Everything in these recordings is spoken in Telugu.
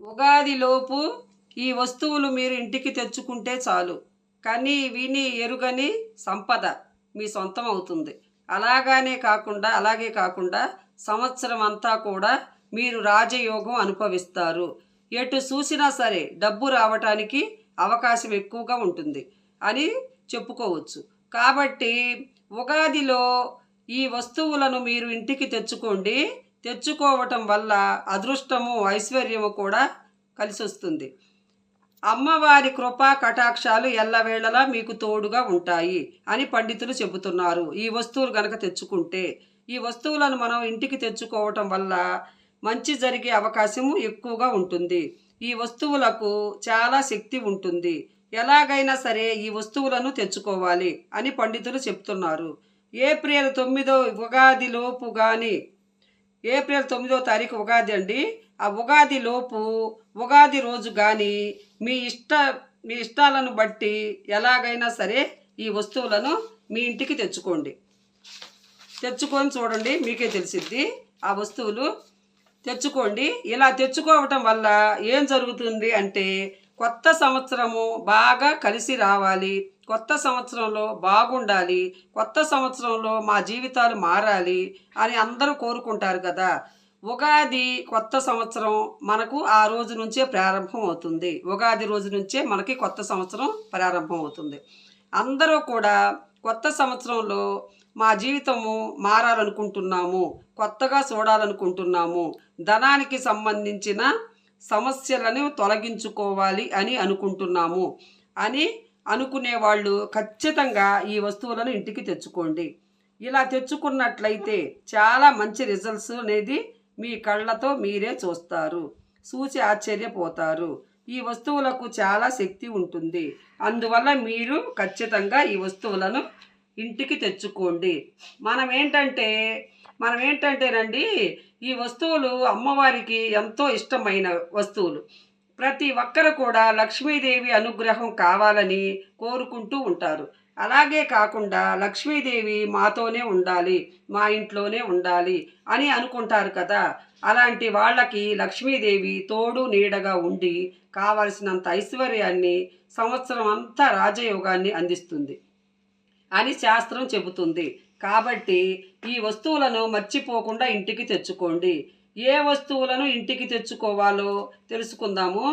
ఉగాదిలోపు ఈ వస్తువులు మీరు ఇంటికి తెచ్చుకుంటే చాలు. కానీ విని ఎరుగని సంపద మీ సొంతం అవుతుంది. అలాగే కాకుండా సంవత్సరం అంతా కూడా మీరు రాజయోగం అనుభవిస్తారు. ఎటు చూసినా సరే డబ్బు రావటానికి అవకాశం ఎక్కువగా ఉంటుంది అని చెప్పుకోవచ్చు. కాబట్టి ఉగాదిలో ఈ వస్తువులను మీరు ఇంటికి తెచ్చుకోండి. తెచ్చుకోవటం వల్ల అదృష్టము ఐశ్వర్యము కూడా కలిసి వస్తుంది. అమ్మవారి కృపా కటాక్షాలు ఎల్లవేళలా మీకు తోడుగా ఉంటాయి అని పండితులు చెబుతున్నారు. ఈ వస్తువులు గనక తెచ్చుకుంటే, ఈ వస్తువులను మనం ఇంటికి తెచ్చుకోవటం వల్ల మంచి జరిగే అవకాశము ఎక్కువగా ఉంటుంది. ఈ వస్తువులకు చాలా శక్తి ఉంటుంది. ఎలాగైనా సరే ఈ వస్తువులను తెచ్చుకోవాలి అని పండితులు చెప్తున్నారు. ఏప్రిల్ 9 ఉగాది లోపు కానీ, ఏప్రిల్ 9వ తారీఖు ఉగాది అండి. ఆ ఉగాది లోపు ఉగాది రోజు కానీ మీ ఇష్టాలను బట్టి ఎలాగైనా సరే ఈ వస్తువులను మీ ఇంటికి తెచ్చుకొని చూడండి, మీకే తెలిసిద్ది. ఆ వస్తువులు తెచ్చుకోండి. ఇలా తెచ్చుకోవటం వల్ల ఏం జరుగుతుంది అంటే, కొత్త సంవత్సరము బాగా కలిసి రావాలి, కొత్త సంవత్సరంలో బాగుండాలి, కొత్త సంవత్సరంలో మా జీవితాలు మారాలి అని అందరూ కోరుకుంటారు కదా. ఉగాది కొత్త సంవత్సరం మనకు ఆ రోజు నుంచే ప్రారంభం అవుతుంది. ఉగాది రోజు నుంచే మనకి కొత్త సంవత్సరం ప్రారంభం అవుతుంది. అందరూ కూడా కొత్త సంవత్సరంలో మా జీవితము మారాలనుకుంటున్నాము, కొత్తగా చూడాలనుకుంటున్నాము, ధనానికి సంబంధించిన సమస్యలను తొలగించుకోవాలి అని అనుకుంటున్నాము అని అనుకునే వాళ్ళు ఖచ్చితంగా ఈ వస్తువులను ఇంటికి తెచ్చుకోండి. ఇలా తెచ్చుకున్నట్లయితే చాలా మంచి రిజల్ట్స్ అనేది మీ కళ్ళతో మీరే చూసి ఆశ్చర్యపోతారు. ఈ వస్తువులకు చాలా శక్తి ఉంటుంది. అందువల్ల మీరు ఖచ్చితంగా ఈ వస్తువులను ఇంటికి తెచ్చుకోండి. మనం ఏంటంటేనండి, ఈ వస్తువులు అమ్మవారికి ఎంతో ఇష్టమైన వస్తువులు. ప్రతి ఒక్కరు కూడా లక్ష్మీదేవి అనుగ్రహం కావాలని కోరుకుంటూ ఉంటారు. అలాగే కాకుండా లక్ష్మీదేవి మాతోనే ఉండాలి, మా ఇంట్లోనే ఉండాలి అని అనుకుంటారు కదా. అలాంటి వాళ్ళకి లక్ష్మీదేవి తోడు నీడగా ఉండి కావలసినంత ఐశ్వర్యాన్ని, సంవత్సరం అంతా రాజయోగాన్ని అందిస్తుంది అని శాస్త్రం చెబుతుంది. కాబట్టి ఈ వస్తువులను మర్చిపోకుండా ఇంటికి తెచ్చుకోండి. ఏ వస్తువులను ఇంటికి తెచ్చుకోవాలో తెలుసుకుందాము.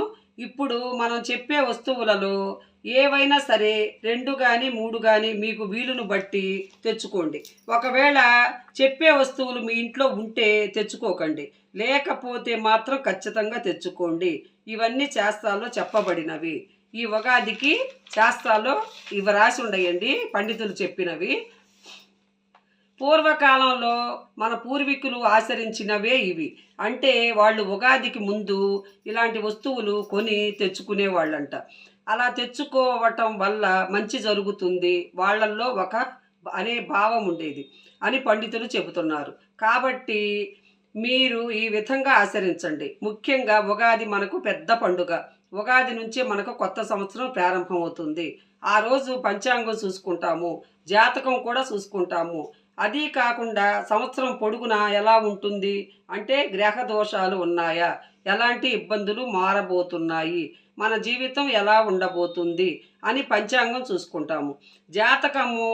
ఇప్పుడు మనం చెప్పే వస్తువులలో ఏవైనా సరే 2 కానీ 3 కానీ మీకు వీలును బట్టి తెచ్చుకోండి. ఒకవేళ చెప్పే వస్తువులు మీ ఇంట్లో ఉంటే తెచ్చుకోకండి, లేకపోతే మాత్రం ఖచ్చితంగా తెచ్చుకోండి. ఇవన్నీ శాస్త్రాల్లో చెప్పబడినవి. ఈ ఉగాదికి శాస్త్రాల్లో ఇవి రాసి ఉండయండి, పండితులు చెప్పినవి. పూర్వకాలంలో మన పూర్వీకులు ఆచరించినవే ఇవి. అంటే వాళ్ళు ఉగాదికి ముందు ఇలాంటి వస్తువులు కొని తెచ్చుకునేవాళ్ళంట. అలా తెచ్చుకోవటం వల్ల మంచి జరుగుతుంది వాళ్ళల్లో అనే భావం ఉండేది అని పండితులు చెబుతున్నారు. కాబట్టి మీరు ఈ విధంగా ఆచరించండి. ముఖ్యంగా ఉగాది మనకు పెద్ద పండుగ. ఉగాది నుంచే మనకు కొత్త సంవత్సరం ప్రారంభమవుతుంది. ఆ రోజు పంచాంగం చూసుకుంటాము, జాతకం కూడా చూసుకుంటాము. అది కాకుండా సంవత్సరం పొడుగునా ఎలా ఉంటుంది అంటే, గ్రహ దోషాలు ఉన్నాయా, ఎలాంటి ఇబ్బందులు మారబోతున్నాయి, మన జీవితం ఎలా ఉండబోతుంది అని పంచాంగం చూసుకుంటాము. జాతకము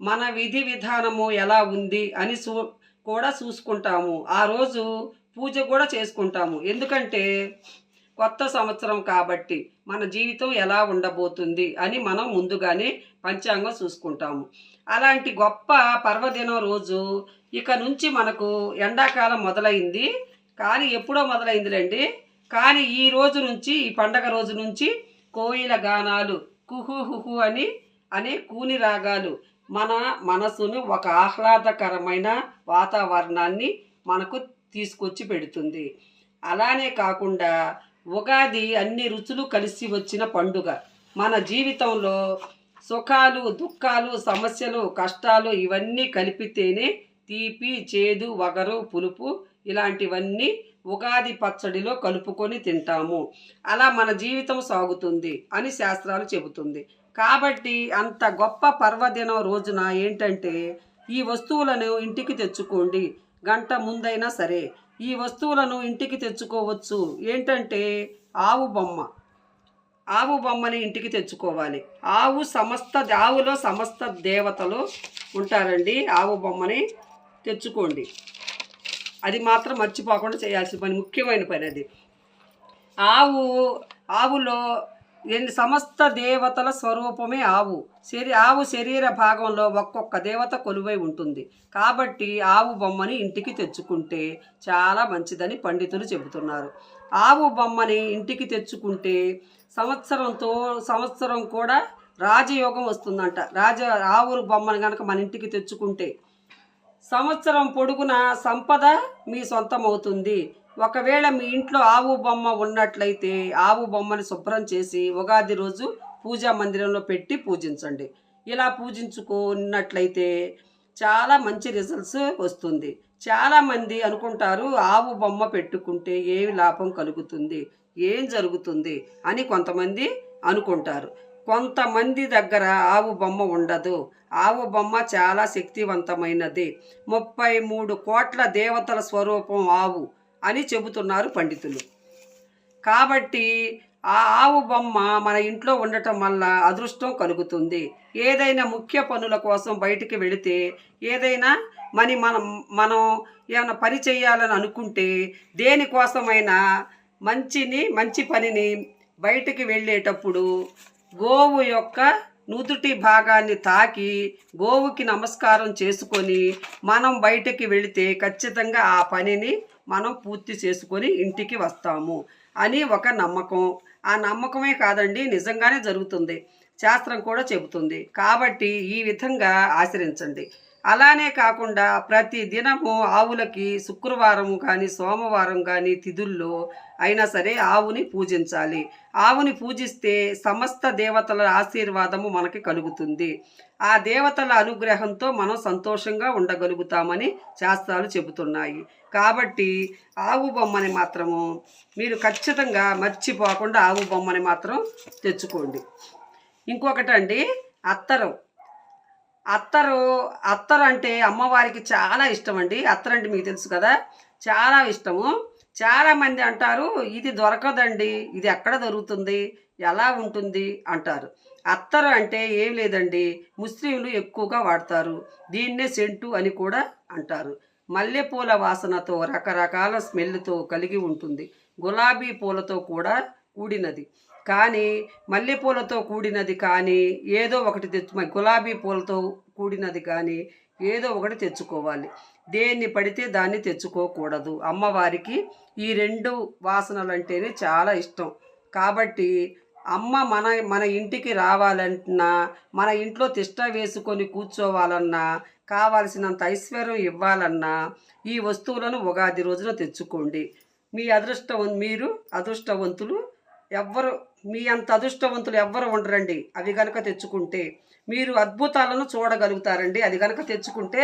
మన విధి విధానము ఎలా ఉంది అని కూడా చూసుకుంటాము. ఆ రోజు పూజ కూడా చేసుకుంటాము. ఎందుకంటే కొత్త సంవత్సరం కాబట్టి మన జీవితం ఎలా ఉండబోతుంది అని మనం ముందుగానే పంచాంగం చూసుకుంటాము. అలాంటి గొప్ప పర్వదినం రోజు ఇక నుంచి మనకు ఎండాకాలం మొదలైంది. కానీ ఎప్పుడో మొదలైందిలేండి. కానీ ఈ రోజు నుంచి, ఈ పండగ రోజు నుంచి కోయిల గానాలు, కుహు అనే కూని రాగాలు మన మనసును ఒక ఆహ్లాదకరమైన వాతావరణాన్ని మనకు తీసుకొచ్చి పెడుతుంది. అలానే కాకుండా ఉగాది అన్ని రుచులు కలిసి వచ్చిన పండుగ. మన జీవితంలో సుఖాలు, దుఃఖాలు, సమస్యలు, కష్టాలు ఇవన్నీ కలిపితేనే తీపి, చేదు, వగరు, పులుపు ఇలాంటివన్నీ ఉగాది పచ్చడిలో కలుపుకొని తింటాము. అలా మన జీవితం సాగుతుంది అని శాస్త్రాలు చెబుతుంది. కాబట్టి అంత గొప్ప పర్వదినం రోజున ఏంటంటే, ఈ వస్తువులను ఇంటికి తెచ్చుకోండి. గంట ముందైనా సరే, ఈ వస్తువులను ఇంటికి తెచ్చుకోవచ్చు. ఏంటంటే ఆవు బొమ్మ. ఆవు బొమ్మని ఇంటికి తెచ్చుకోవాలి. ఆవులో సమస్త దేవతలు ఉంటారండి. ఆవు బొమ్మని తెచ్చుకోండి. అది మాత్రం మర్చిపోకుండా చేయాల్సిన పని, ముఖ్యమైన పని అది. ఆవులో సమస్త దేవతల స్వరూపమే ఆవు. ఆవు శరీర భాగంలో ఒక్కొక్క దేవత కొలువై ఉంటుంది. కాబట్టి ఆవు బొమ్మని ఇంటికి తెచ్చుకుంటే చాలా మంచిదని పండితులు చెబుతున్నారు. ఆవు బొమ్మని ఇంటికి తెచ్చుకుంటే సంవత్సరం కూడా రాజయోగం వస్తుందంట. ఆవు బొమ్మని కనుక మన ఇంటికి తెచ్చుకుంటే సంవత్సరం పొడుగున సంపద మీ సొంతం అవుతుంది. ఒకవేళ మీ ఇంట్లో ఆవు బొమ్మ ఉన్నట్లయితే ఆవు బొమ్మని శుభ్రం చేసి ఉగాది రోజు పూజా మందిరంలో పెట్టి పూజించండి. ఇలా పూజించుకున్నట్లయితే చాలా మంచి రిజల్ట్స్ వస్తుంది. చాలామంది అనుకుంటారు ఆవు బొమ్మ పెట్టుకుంటే ఏమి లాభం కలుగుతుంది, ఏం జరుగుతుంది అని కొంతమంది అనుకుంటారు. కొంతమంది దగ్గర ఆవు బొమ్మ ఉండదు. ఆవు బొమ్మ చాలా శక్తివంతమైనది. 33 కోట్ల దేవతల స్వరూపం ఆవు అని చెబుతున్నారు పండితులు. కాబట్టి ఆ ఆవు బొమ్మ మన ఇంట్లో ఉండటం వల్ల అదృష్టం కలుగుతుంది. ఏదైనా ముఖ్య పనుల కోసం బయటికి వెళితే, ఏదైనా మనం ఏమైనా పని చేయాలని అనుకుంటే, దేనికోసమైనా మంచి పనిని బయటికి వెళ్ళేటప్పుడు గోవు యొక్క నుదుటి భాగాన్ని తాకి గోవుకి నమస్కారం చేసుకొని మనం బయటికి వెళితే ఖచ్చితంగా ఆ పనిని మనం పూర్తి చేసుకొని ఇంటికి వస్తాము అని ఒక నమ్మకం. ఆ నమ్మకమే కాదండి, నిజంగానే జరుగుతుంది. శాస్త్రం కూడా చెబుతుంది. కాబట్టి ఈ విధంగా ఆచరించండి. అలానే కాకుండా ప్రతి దినము ఆవులకి శుక్రవారం కానీ సోమవారం కానీ తిథుల్లో అయినా సరే ఆవుని పూజించాలి. ఆవుని పూజిస్తే సమస్త దేవతల ఆశీర్వాదము మనకి కలుగుతుంది. ఆ దేవతల అనుగ్రహంతో మనం సంతోషంగా ఉండగలుగుతామని శాస్త్రాలు చెబుతున్నాయి. కాబట్టి ఆవు బొమ్మని మాత్రము మీరు ఖచ్చితంగా మర్చిపోకుండా ఆవు బొమ్మని మాత్రం తెచ్చుకోండి. ఇంకొకటండి, అత్తరు అంటే అమ్మవారికి చాలా ఇష్టం అండి. అత్తరు అంటే మీకు తెలుసు కదా, చాలా ఇష్టము. చాలామంది అంటారు ఇది దొరకదండి, ఇది ఎక్కడ దొరుకుతుంది, ఎలా ఉంటుంది అంటారు. అత్తరు అంటే ఏం లేదండి, ముస్లింలు ఎక్కువగా వాడతారు. దీన్నే సెంటు అని కూడా అంటారు. మల్లెపూల వాసనతో రకరకాల స్మెల్తో కలిగి ఉంటుంది. గులాబీ పూలతో కూడా కూడినది. కానీ మల్లెపూలతో కూడినది కానీ ఏదో ఒకటి గులాబీ పూలతో కూడినది కానీ ఏదో ఒకటి తెచ్చుకోవాలి. దేన్ని పడితే దాన్ని తెచ్చుకోకూడదు. అమ్మవారికి ఈ 2 వాసనలు అంటేనే చాలా ఇష్టం. కాబట్టి అమ్మ మన ఇంటికి రావాలన్నా, మన ఇంట్లో తిష్ట వేసుకొని కూర్చోవాలన్నా, కావాల్సినంత ఐశ్వర్యం ఇవ్వాలన్నా ఈ వస్తువులను ఉగాది రోజున తెచ్చుకోండి. మీరు అదృష్టవంతులు. మీ అంత అదృష్టవంతులు ఎవ్వరు ఉండరండి. అవి కనుక తెచ్చుకుంటే మీరు అద్భుతాలను చూడగలుగుతారండి. అది కనుక తెచ్చుకుంటే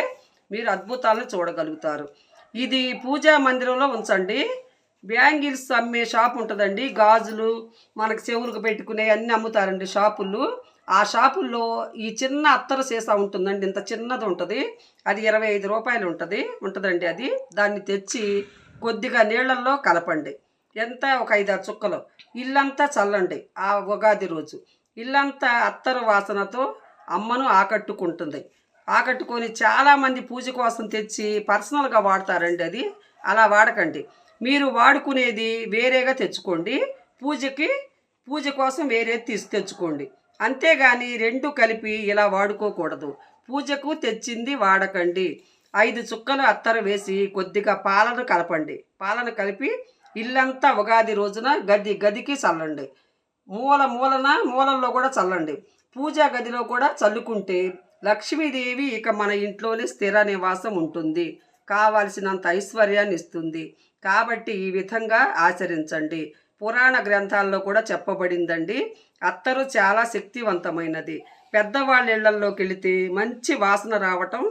మీరు అద్భుతాలను చూడగలుగుతారు. ఇది పూజా మందిరంలో ఉంచండి. బ్యాంగిల్స్ అమ్మే షాప్ ఉంటుందండి, గాజులు మనకు చెవులకు పెట్టుకునే అన్నీ అమ్ముతారండి షాపుల్లో. ఆ షాపుల్లో ఈ చిన్న అత్తరు సీసా ఉంటుందండి, ఇంత చిన్నది ఉంటుంది. అది 25 రూపాయలు ఉంటుందండి. అది దాన్ని తెచ్చి కొద్దిగా నీళ్ళల్లో కలపండి. ఎంత ఒక 5-6 చుక్కలు ఇల్లంతా చల్లండి. ఆ ఉగాది రోజు ఇల్లంతా అత్తరు వాసనతో అమ్మను ఆకట్టుకొని చాలామంది పూజ కోసం తెచ్చి పర్సనల్గా వాడతారండి. అది అలా వాడకండి. మీరు వాడుకునేది వేరేగా తెచ్చుకోండి. పూజ కోసం వేరేది తెచ్చుకోండి. అంతేగాని 2 కలిపి ఇలా వాడుకోకూడదు. పూజకు తెచ్చింది వాడకండి. 5 చుక్కలు అత్తరు వేసి కొద్దిగా పాలను కలపండి. పాలను కలిపి ఇల్లంతా ఉగాది రోజున గదికి చల్లండి. మూలల్లో కూడా చల్లండి. పూజా గదిలో కూడా చల్లుకుంటే లక్ష్మీదేవి ఇక మన ఇంట్లోనే స్థిర నివాసం ఉంటుంది. కావాల్సినంత ఐశ్వర్యాన్ని ఇస్తుంది. కాబట్టి ఈ విధంగా ఆచరించండి. పురాణ గ్రంథాల్లో కూడా చెప్పబడిందండి, అత్తరు చాలా శక్తివంతమైనది. పెద్దవాళ్ళ ఇళ్లలోకి వెళితే మంచి వాసన రావటం,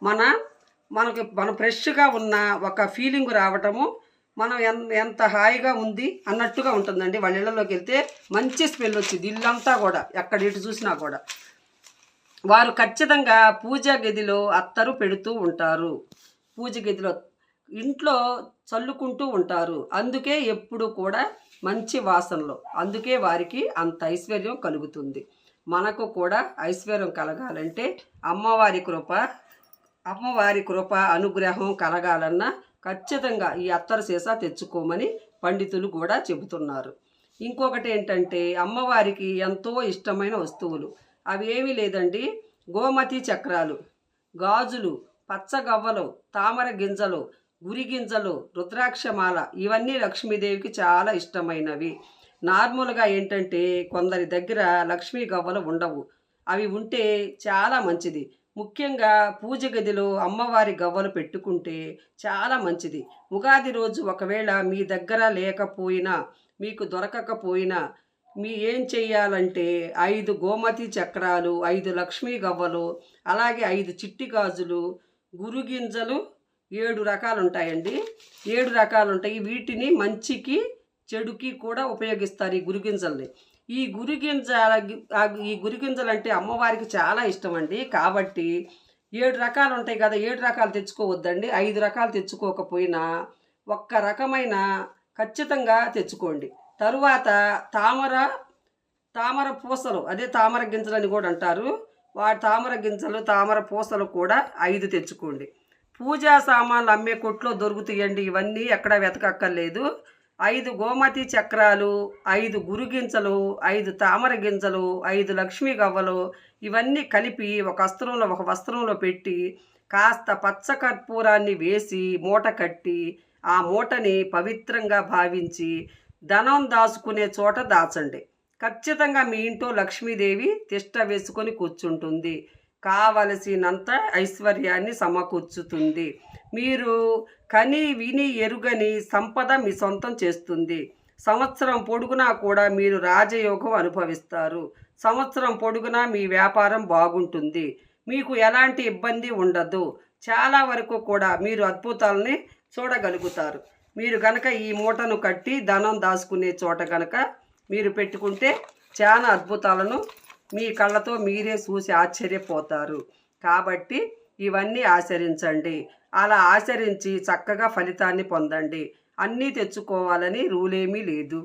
మన ఫ్రెష్గా ఉన్న ఒక ఫీలింగ్ రావటము, మనం ఎంత హాయిగా ఉంది అన్నట్టుగా ఉంటుందండి. వాళ్ళ ఇళ్లలోకి వెళ్తే మంచి స్మెల్ వచ్చింది ఇల్లంతా కూడా, ఎక్కడ ఇటు చూసినా కూడా. వారు ఖచ్చితంగా పూజా గదిలో అత్తరు పెడుతూ ఉంటారు. పూజ గదిలో ఇంట్లో చల్లుకుంటూ ఉంటారు. అందుకే ఎప్పుడు కూడా మంచి వాసనలు. అందుకే వారికి అంత ఐశ్వర్యం కలుగుతుంది. మనకు కూడా ఐశ్వర్యం కలగాలంటే అమ్మవారి కృప అమ్మవారి కృప అనుగ్రహం కలగాలన్నా ఖచ్చితంగా ఈ అత్తరు సీసా తెచ్చుకోమని పండితులు కూడా చెబుతున్నారు. ఇంకొకటి ఏంటంటే అమ్మవారికి ఎంతో ఇష్టమైన వస్తువులు అవి ఏమీ లేదండి. గోమతి చక్రాలు, గాజులు, పచ్చగవ్వలు, తామర గింజలు, గురి గింజలు, రుద్రాక్షమాల ఇవన్నీ లక్ష్మీదేవికి చాలా ఇష్టమైనవి. నార్మల్గా ఏంటంటే కొందరి దగ్గర లక్ష్మీ గవ్వలు ఉండవు. అవి ఉంటే చాలా మంచిది. ముఖ్యంగా పూజ గదిలో అమ్మవారి గవ్వలు పెట్టుకుంటే చాలా మంచిది. ఉగాది రోజు ఒకవేళ మీ దగ్గర లేకపోయినా, మీకు దొరకకపోయినా మీ ఏం చెయ్యాలంటే 5 గోమతి చక్రాలు, 5 లక్ష్మీ గవ్వలు, అలాగే 5 చిట్టి గాజులు, గురుగింజలు 7 రకాలు ఉంటాయండి. 7 రకాలు ఉంటాయి. వీటిని మంచికి చెడుకి కూడా ఉపయోగిస్తారు ఈ గురుగింజల్ని. ఈ గురిగింజ ఈ గురిగింజలు అంటే అమ్మవారికి చాలా ఇష్టం అండి. కాబట్టి 7 రకాలు ఉంటాయి కదా, 7 రకాలు తెచ్చుకోవద్దండి. 5 రకాలు తెచ్చుకోకపోయినా ఒక్క రకమైన ఖచ్చితంగా తెచ్చుకోండి. తరువాత తామర తామర పూసలు, అదే తామర గింజలని కూడా అంటారు. తామర గింజలు, తామర పూసలు కూడా 5 తెచ్చుకోండి. పూజా సామాన్లు అమ్మే కొట్లో దొరుకుతాయండి. ఇవన్నీ ఎక్కడ వెతకక్కర్లేదు. 5 గోమతి చక్రాలు, 5 గురుగింజలు, 5 తామర గింజలు, 5 లక్ష్మీ గవ్వలు ఇవన్నీ కలిపి ఒక వస్త్రంలో పెట్టి కాస్త పచ్చకర్పూరాన్ని వేసి మూట కట్టి ఆ మూటని పవిత్రంగా భావించి ధనం దాచుకునే చోట దాచండి. ఖచ్చితంగా మీ ఇంట్లో లక్ష్మీదేవి తిష్ట వేసుకొని కూర్చుంటుంది. కావలసినంత ఐశ్వర్యాన్ని సమకూర్చుతుంది. మీరు కని విని ఎరుగని సంపద మీ సొంతం చేస్తుంది. సంవత్సరం పొడుగునా కూడా మీరు రాజయోగం అనుభవిస్తారు. సంవత్సరం పొడుగునా మీ వ్యాపారం బాగుంటుంది. మీకు ఎలాంటి ఇబ్బంది ఉండదు. చాలా వరకు కూడా మీరు అద్భుతాలని చూడగలుగుతారు. మీరు గనక ఈ మూటను కట్టి ధనం దాచుకునే చోట గనక మీరు పెట్టుకుంటే చాలా అద్భుతాలను మీ కళ్ళతో మీరే చూసి ఆశ్చర్యపోతారు. కాబట్టి ఇవన్నీ ఆచరించండి. అలా ఆచరించి చక్కగా ఫలితాన్ని పొందండి. అన్నీ తెచ్చుకోవాలని రూలేమీ లేదు.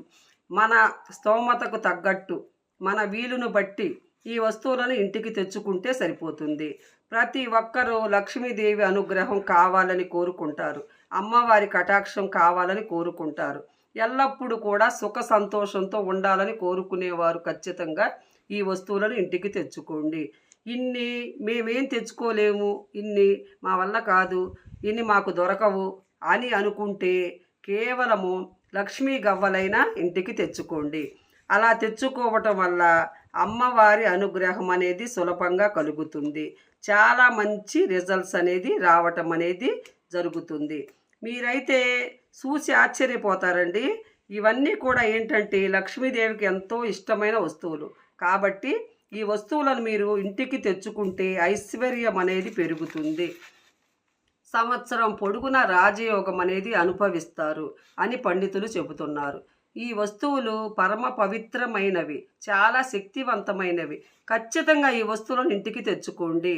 మన స్తోమతకు తగ్గట్టు మన వీలును బట్టి ఈ వస్తువులను ఇంటికి తెచ్చుకుంటే సరిపోతుంది. ప్రతి ఒక్కరూ లక్ష్మీదేవి అనుగ్రహం కావాలని కోరుకుంటారు. అమ్మవారి కటాక్షం కావాలని కోరుకుంటారు. ఎల్లప్పుడూ కూడా సుఖ సంతోషంతో ఉండాలని కోరుకునేవారు ఖచ్చితంగా ఈ వస్తువులను ఇంటికి తెచ్చుకోండి. ఇన్ని మేమేం తెచ్చుకోలేము, ఇన్ని మా వల్ల కాదు, ఇన్ని మాకు దొరకవు అని అనుకుంటే కేవలము లక్ష్మీ గవ్వలైనా ఇంటికి తెచ్చుకోండి. అలా తెచ్చుకోవటం వల్ల అమ్మవారి అనుగ్రహం అనేది సులభంగా కలుగుతుంది. చాలా మంచి రిజల్ట్స్ అనేది రావటం అనేది జరుగుతుంది. మీరైతే చూసి ఆశ్చర్యపోతారండి. ఇవన్నీ కూడా ఏంటంటే లక్ష్మీదేవికి ఎంతో ఇష్టమైన వస్తువులు. కాబట్టి ఈ వస్తువులను మీరు ఇంటికి తెచ్చుకుంటే ఐశ్వర్యం అనేది పెరుగుతుంది. సంవత్సరం పొడుగున రాజయోగం అనేది అనుభవిస్తారు అని పండితులు చెబుతున్నారు. ఈ వస్తువులు పరమ పవిత్రమైనవి, చాలా శక్తివంతమైనవి. ఖచ్చితంగా ఈ వస్తువులను ఇంటికి తెచ్చుకోండి.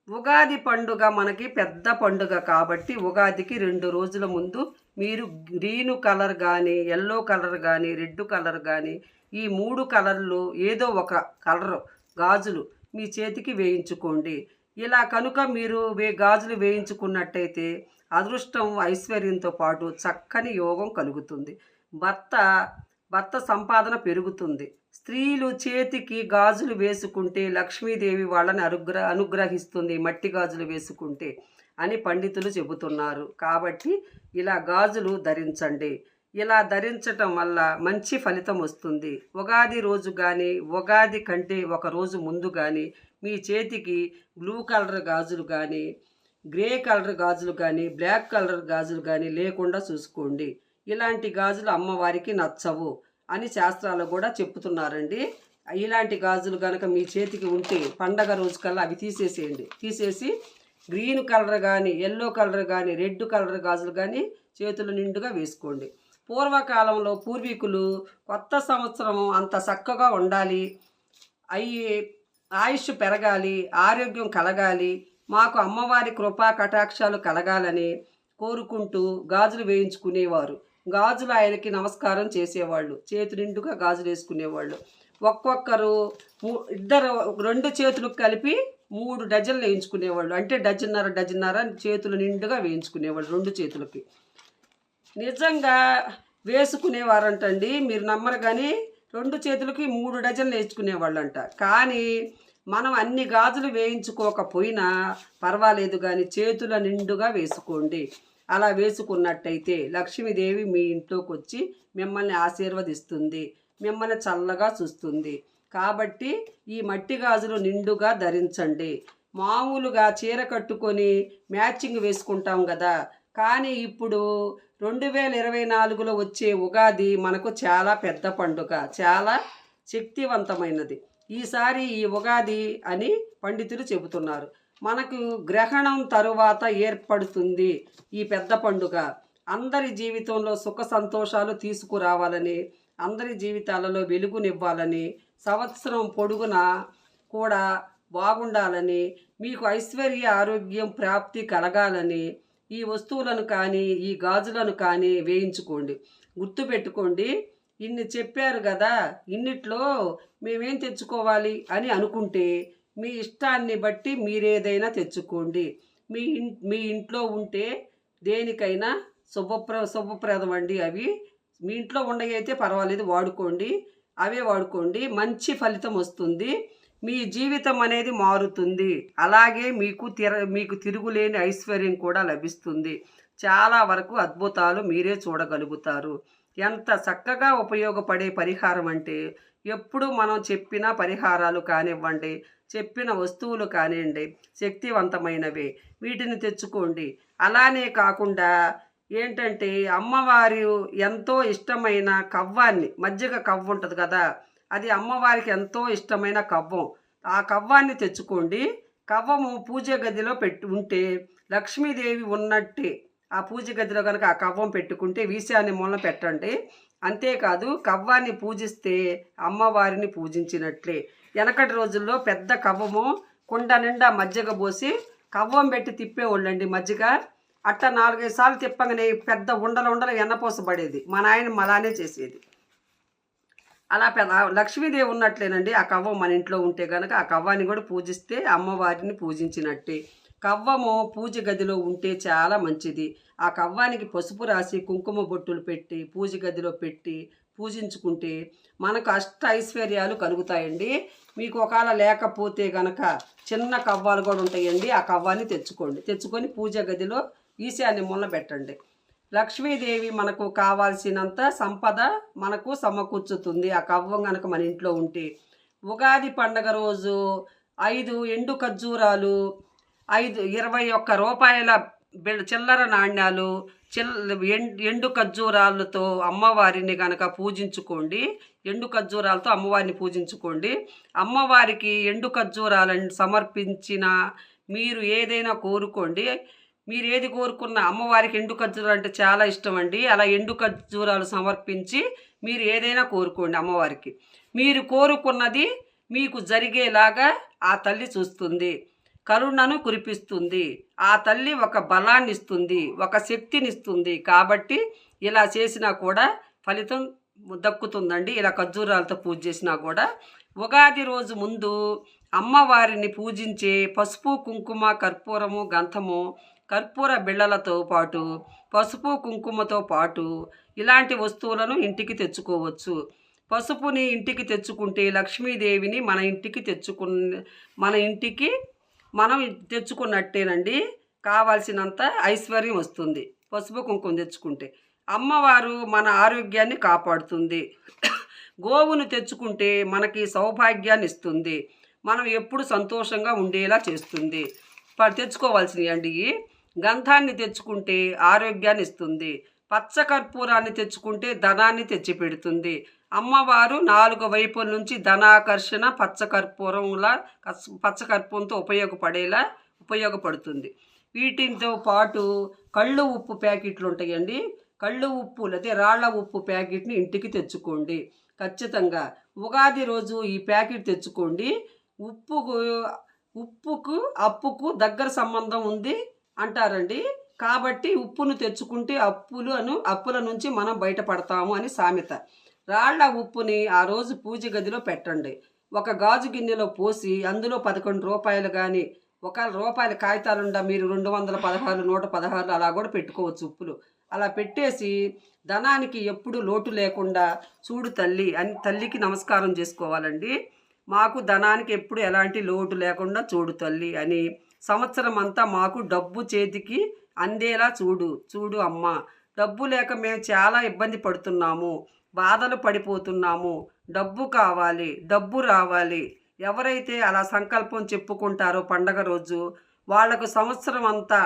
ఉగాది పండుగ మనకి పెద్ద పండుగ కాబట్టి ఉగాదికి 2 రోజుల ముందు మీరు గ్రీను కలర్ కానీ, ఎల్లో కలర్ కానీ, రెడ్ కలర్ కానీ ఈ 3 కలర్లు ఏదో ఒక కలర్ గాజులు మీ చేతికి వేయించుకోండి. ఇలా కనుక మీరు గాజులు వేయించుకున్నట్టయితే అదృష్టం ఐశ్వర్యంతో పాటు చక్కని యోగం కలుగుతుంది. భర్త సంపాదన పెరుగుతుంది. స్త్రీలు చేతికి గాజులు వేసుకుంటే లక్ష్మీదేవి వాళ్ళని అనుగ్రహిస్తుంది మట్టి గాజులు వేసుకుంటే అని పండితులు చెబుతున్నారు. కాబట్టి ఇలా గాజులు ధరించండి. ఇలా ధరించటం వల్ల మంచి ఫలితం వస్తుంది. ఉగాది రోజు కానీ, ఉగాది కంటే ఒక రోజు ముందు కానీ మీ చేతికి బ్లూ కలర్ గాజులు కానీ, గ్రే కలర్ గాజులు కానీ, బ్లాక్ కలర్ గాజులు కానీ లేకుండా చూసుకోండి. ఇలాంటి గాజులు అమ్మవారికి నచ్చవు అని శాస్త్రాలు కూడా చెప్తున్నారండి. ఇలాంటి గాజులు కనుక మీ చేతికి ఉంటే పండగ రోజు కల్లా అవి తీసేసేయండి. తీసేసి గ్రీన్ కలర్ కానీ, ఎల్లో కలర్ కానీ, రెడ్ కలర్ గాజులు కానీ చేతులు నిండుగా వేసుకోండి. పూర్వకాలంలో పూర్వీకులు కొత్త సంవత్సరం అంత చక్కగా ఉండాలి, ఆయుష్ పెరగాలి, ఆరోగ్యం కలగాలి, మాకు అమ్మవారి కృపా కటాక్షాలు కలగాలని కోరుకుంటూ గాజులు వేయించుకునేవారు. గాజులు ఆయనకి నమస్కారం చేసేవాళ్ళు. చేతి నిండుగా గాజులు వేసుకునేవాళ్ళు. ఒక్కొక్కరు ఇద్దరు 2 చేతులకు కలిపి 3 డజన్లు వేయించుకునేవాళ్ళు. అంటే డజన్నర చేతులు నిండుగా వేయించుకునేవాళ్ళు 2 చేతులకి. నిజంగా వేసుకునేవారంటండి. మీరు నమ్మరు కానీ 2 చేతులకి 3 డజన్లు వేయించుకునేవాళ్ళంట. కానీ మనం అన్ని గాజులు వేయించుకోకపోయినా పర్వాలేదు కానీ చేతుల నిండుగా వేసుకోండి. అలా వేసుకున్నట్టయితే లక్ష్మీదేవి మీ ఇంట్లోకి వచ్చి మిమ్మల్ని ఆశీర్వదిస్తుంది, మిమ్మల్ని చల్లగా చూస్తుంది. కాబట్టి ఈ మట్టి గాజులు నిండుగా ధరించండి. మామూలుగా చీర కట్టుకొని మ్యాచింగ్ వేసుకుంటాం కదా, కానీ ఇప్పుడు 2024లో వచ్చే ఉగాది మనకు చాలా పెద్ద పండుగ, చాలా శక్తివంతమైనది. ఈసారి ఈ ఉగాది అని పండితులు చెబుతున్నారు. మనకు గ్రహణం తరువాత ఏర్పడుతుంది ఈ పెద్ద పండుగ. అందరి జీవితంలో సుఖ సంతోషాలు తీసుకురావాలని, అందరి జీవితాలలో వెలుగునివ్వాలని, సంవత్సరం పొడుగునా కూడా బాగుండాలని, మీకు ఐశ్వర్య ఆరోగ్యం ప్రాప్తి కలగాలని ఈ వస్తువులను కానీ ఈ గాజులను కానీ వేయించుకోండి. గుర్తుపెట్టుకోండి, ఇన్ని చెప్పారు కదా, ఇన్నిట్లో మేమేం తెచ్చుకోవాలి అని అనుకుంటే మీ ఇష్టాన్ని బట్టి మీరేదైనా తెచ్చుకోండి. మీ ఇంట్లో ఉంటే దేనికైనా శుభప్రదం అండి. అవి మీ ఇంట్లో ఉండగైతే పర్వాలేదు, వాడుకోండి, అవే వాడుకోండి. మంచి ఫలితం వస్తుంది. మీ జీవితం అనేది మారుతుంది. అలాగే మీకు తిరుగులేని ఐశ్వర్యం కూడా లభిస్తుంది. చాలా వరకు అద్భుతాలు మీరే చూడగలుగుతారు. ఎంత చక్కగా ఉపయోగపడే పరిహారం అంటే, ఎప్పుడు మనం చెప్పిన పరిహారాలు కానివ్వండి, చెప్పిన వస్తువులు కానివ్వండి శక్తివంతమైనవే. వీటిని తెచ్చుకోండి. అలానే కాకుండా ఏంటంటే, అమ్మవారు ఎంతో ఇష్టమైన కవ్వాన్ని, మజ్జిగ కవ్వు ఉంటుంది కదా, అది అమ్మవారికి ఎంతో ఇష్టమైన కవ్వం. ఆ కవ్వాన్ని తెచ్చుకోండి. కవ్వము పూజ గదిలో ఉంటే లక్ష్మీదేవి ఉన్నట్టే. ఆ పూజ గదిలో కనుక ఆ కవ్వం పెట్టుకుంటే ఈశాన్య మూలన పెట్టండి. అంతేకాదు, కవ్వాన్ని పూజిస్తే అమ్మవారిని పూజించినట్లే. వెనకటి రోజుల్లో పెద్ద కవ్వము కుండ నిండా మజ్జిగ పోసి కవ్వం పెట్టి తిప్పేవాళ్ళండి మజ్జిగ. అట్ట 4-5 సార్లు తిప్పగానే పెద్ద ఉండలు ఎన్నపోసబడేది. మా నాయన అలానే చేసేది. అలా లక్ష్మీదేవి ఉన్నట్లేనండి ఆ కవ్వం మన ఇంట్లో ఉంటే కనుక ఆ కవ్వాన్ని కూడా పూజిస్తే అమ్మవారిని పూజించినట్టే. కవ్వము పూజ గదిలో ఉంటే చాలా మంచిది. ఆ కవ్వానికి పసుపు రాసి కుంకుమ బొట్టులు పెట్టి పూజ గదిలో పెట్టి పూజించుకుంటే మనకు అష్ట ఐశ్వర్యాలు కలుగుతాయండి. మీకు ఒకవేళ లేకపోతే కనుక చిన్న కవ్వాలు కూడా ఉంటాయండి. ఆ కవ్వాన్ని తెచ్చుకొని పూజ గదిలో ఈశాన్య మూలన పెట్టండి. లక్ష్మీదేవి మనకు కావాల్సినంత సంపద మనకు సమకూర్చుతుంది ఆ కవ్వం కనుక మన ఇంట్లో ఉంటే. ఉగాది పండగ రోజు 5 ఎండు ఖర్జూరాలు, 21 రూపాయల చిల్లర నాణ్యాలు, ఎండు ఖర్జూరాలతో అమ్మవారిని కనుక పూజించుకోండి. ఎండు ఖర్జూరాలతో అమ్మవారిని పూజించుకోండి. అమ్మవారికి ఎండు ఖర్జూరాలను సమర్పించిన మీరు ఏదైనా కోరుకోండి. మీరు ఏది కోరుకున్నా అమ్మవారికి ఎండు ఖర్జూరాలు అంటే చాలా ఇష్టం అండి. అలా ఎండు ఖర్జూరాలు సమర్పించి మీరు ఏదైనా కోరుకోండి అమ్మవారికి. మీరు కోరుకున్నది మీకు జరిగేలాగా ఆ తల్లి చూస్తుంది, కరుణను కురిపిస్తుంది. ఆ తల్లి ఒక బలాన్ని ఇస్తుంది, ఒక శక్తిని ఇస్తుంది. కాబట్టి ఇలా చేసినా కూడా ఫలితం దక్కుతుందండి. ఇలా ఖర్జూరాలతో పూజ చేసినా కూడా. ఉగాది రోజు ముందు అమ్మవారిని పూజించే పసుపు, కుంకుమ, కర్పూరము, గంధము, కర్పూర బిళ్ళలతో పాటు పసుపు, కుంకుమతో పాటు ఇలాంటి వస్తువులను ఇంటికి తెచ్చుకోవచ్చు. పసుపుని ఇంటికి తెచ్చుకుంటే లక్ష్మీదేవిని మన ఇంటికి మనం తెచ్చుకున్నట్టేనండి. కావాల్సినంత ఐశ్వర్యం వస్తుంది పసుపు కుంకుమ తెచ్చుకుంటే. అమ్మవారు మన ఆరోగ్యాన్ని కాపాడుతుంది. గోవును తెచ్చుకుంటే మనకి సౌభాగ్యాన్ని ఇస్తుంది, మనం ఎప్పుడు సంతోషంగా ఉండేలా చేస్తుంది. తెచ్చుకోవాల్సినవి అండి. గంధాన్ని తెచ్చుకుంటే ఆరోగ్యాన్ని ఇస్తుంది. పచ్చకర్పూరాన్ని తెచ్చుకుంటే ధనాన్ని తెచ్చిపెడుతుంది. అమ్మవారు 4 వైపుల నుంచి ధనాకర్షణ పచ్చకర్పూరంతో ఉపయోగపడుతుంది. వీటితో పాటు కళ్ళు ఉప్పు ప్యాకెట్లు ఉంటాయండి. కళ్ళు ఉప్పు లేదా రాళ్ల ఉప్పు ప్యాకెట్ని ఇంటికి తెచ్చుకోండి ఖచ్చితంగా. ఉగాది రోజు ఈ ప్యాకెట్ తెచ్చుకోండి. ఉప్పుకు అప్పుకు దగ్గర సంబంధం ఉంది అంటారండి. కాబట్టి ఉప్పును తెచ్చుకుంటే అప్పుల నుంచి మనం బయటపడతాము అని సామెత. రాళ్ల ఉప్పుని ఆ రోజు పూజ గదిలో పెట్టండి. ఒక గాజు గిన్నెలో పోసి అందులో 11 రూపాయలు కానీ, ఒక రూపాయల కాగితాలుండా మీరు 216, 116 అలా కూడా పెట్టుకోవచ్చు ఉప్పులు. అలా పెట్టేసి ధనానికి ఎప్పుడు లోటు లేకుండా చూడు తల్లి అని తల్లికి నమస్కారం చేసుకోవాలండి. మాకు ధనానికి ఎప్పుడు ఎలాంటి లోటు లేకుండా చూడు తల్లి అని, సంవత్సరం అంతా మాకు డబ్బు చేతికి అందేలా చూడు అమ్మ. డబ్బు లేక మేము చాలా ఇబ్బంది పడుతున్నాము, బాధలు పడిపోతున్నాము. డబ్బు కావాలి, డబ్బు రావాలి. ఎవరైతే అలా సంకల్పం చెప్పుకుంటారో పండగ రోజు వాళ్లకు సంవత్సరం అంతా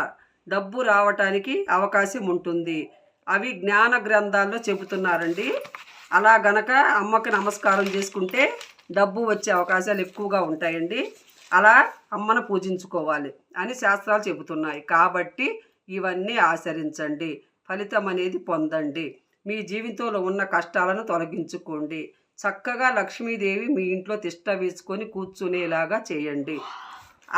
డబ్బు రావటానికి అవకాశం ఉంటుంది. అవి జ్ఞాన గ్రంథాల్లో చెబుతున్నారండి. అలా గనక అమ్మకి నమస్కారం చేసుకుంటే డబ్బు వచ్చే అవకాశాలు ఎక్కువగా ఉంటాయండి. అలా అమ్మను పూజించుకోవాలి అని శాస్త్రాలు చెబుతున్నాయి. కాబట్టి ఇవన్నీ ఆచరించండి, ఫలితం అనేది పొందండి. మీ జీవితంలో ఉన్న కష్టాలను తొలగించుకోండి. చక్కగా లక్ష్మీదేవి మీ ఇంట్లో తిష్ట వేసుకొని కూర్చునేలాగా చేయండి.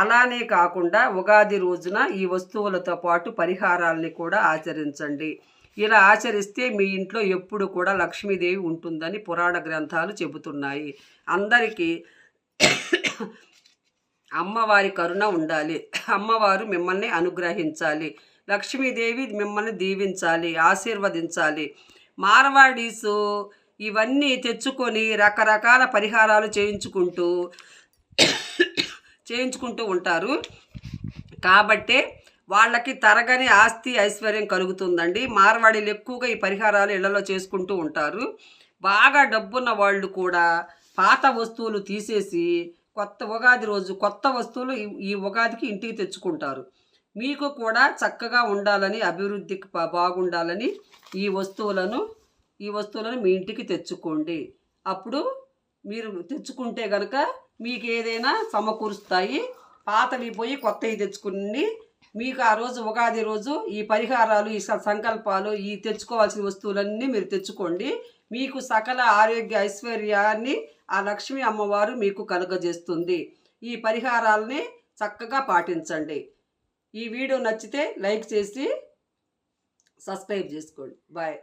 అలానే కాకుండా ఉగాది రోజున ఈ వస్తువులతో పాటు పరిహారాలని కూడా ఆచరించండి. ఇలా ఆచరిస్తే మీ ఇంట్లో ఎప్పుడు కూడా లక్ష్మీదేవి ఉంటుందని పురాణ గ్రంథాలు చెబుతున్నాయి. అందరికీ అమ్మవారి కరుణ ఉండాలి. అమ్మవారు మిమ్మల్ని అనుగ్రహించాలి. లక్ష్మీదేవి మిమ్మల్ని దీవించాలి, ఆశీర్వదించాలి. మార్వాడీసు ఇవన్నీ తెచ్చుకొని రకరకాల పరిహారాలు చేయించుకుంటూ ఉంటారు. కాబట్టే వాళ్ళకి తరగని ఆస్తి ఐశ్వర్యం కలుగుతుందండి. మార్వాడీలు ఎక్కువగా ఈ పరిహారాలు ఇళ్లలో చేసుకుంటూ ఉంటారు. బాగా డబ్బున్న వాళ్ళు కూడా పాత వస్తువులు తీసేసి ఉగాది రోజు కొత్త వస్తువులు ఈ ఉగాదికి ఇంటికి తెచ్చుకుంటారు. మీకు కూడా చక్కగా ఉండాలని, అభివృద్ధికి బాగుండాలని ఈ వస్తువులను మీ ఇంటికి తెచ్చుకోండి. అప్పుడు మీరు తెచ్చుకుంటే కనుక మీకు ఏదైనా సమకూరుస్తాయి. పాతవి పోయి కొత్తవి తెచ్చుకుని మీకు ఆ రోజు ఉగాది రోజు ఈ పరిహారాలు, ఈ సంకల్పాలు, ఈ తెచ్చుకోవాల్సిన వస్తువులన్నీ మీరు తెచ్చుకోండి. మీకు సకల ఆరోగ్య ఐశ్వర్యాన్ని ఆ లక్ష్మీ అమ్మవారు మీకు కలుగజేస్తుంది. ఈ పరిహారాలని చక్కగా పాటించండి. ఈ వీడియో నచ్చితే లైక్ చేసి సబ్స్క్రైబ్ చేసుకోండి. బాయ్.